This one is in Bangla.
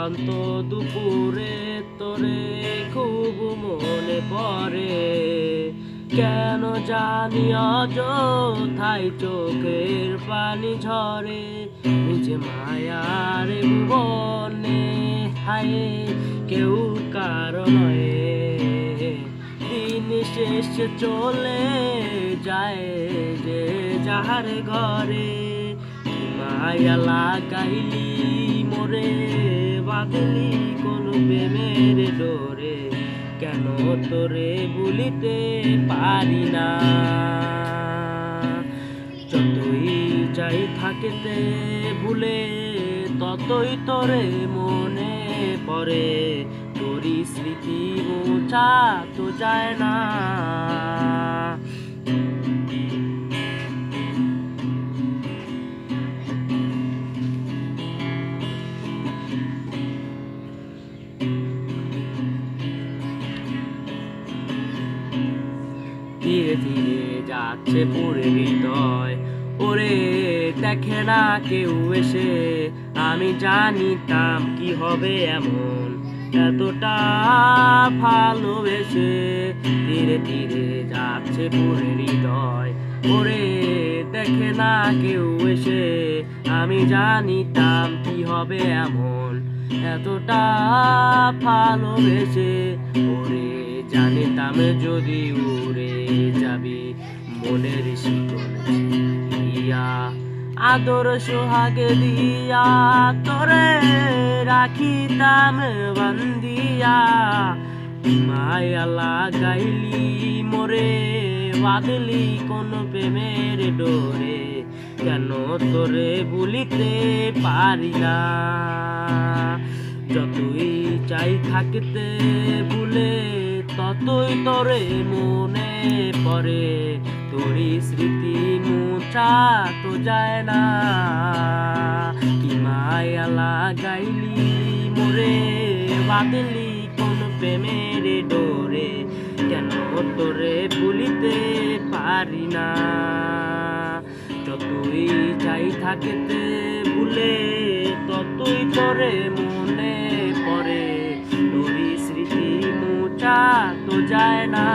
ক্লান্ত দুপুরে তোরে খুব মনে পড়ে, কেন জানি অযথায় চোখের পানি ঝরে। নিজে মায়ার বনে হায় কেউ কারো নয়, দিন শেষে চলে যায় যে যাহার ঘরে। মায়া লাগাইলি মোরে বাঁধলি কোন প্রেমের ডোরে, কেন তোরে ভুলিতে পারি না। যতই চাই থাকিতে ভুলে ততই তোরে মনে পড়ে, তোরই স্মৃতি মোছা তো যায় না। ধীরে ধীরে যাচ্ছে পুরে হৃদয়, ওরে দেখে না কেউ এসে। আমি জানিতাম কি হবে এমন, এতটা ভালোবেসে। ধীরে ধীরে যাচ্ছে পুরে হৃদয়, ওরে দেখে না কেউ এসে। আমি জানিতাম কি হবে এমন, এতটা ভালোবেসে। ওরে জানিতাম যদি উড়ে যাবি মনের শিকড় দিয়া, আদর সোহাগে দিয়া তোরে রাখিতাম বান্দিয়া। মায়া লাগাইলি মোরে বাঁধলি কোন প্রেমের ডোরে, কেন তোরে ভুলিতে পারি না। যতই চাই থাকিতে ভুলে ততই তোরে মনে পড়ে, তোরই স্মৃতি মোছা তো যায় না। কি মায়া লাগাইলি মোরে বাঁধলি কোন প্রেমের ডোরে, কেন তোরে ভুলিতে পারি না। যতই চাই থাকিতে ভুলে ততই তোরে মনে পড়ে, তোরই স্মৃতি মোছা তো যায় না।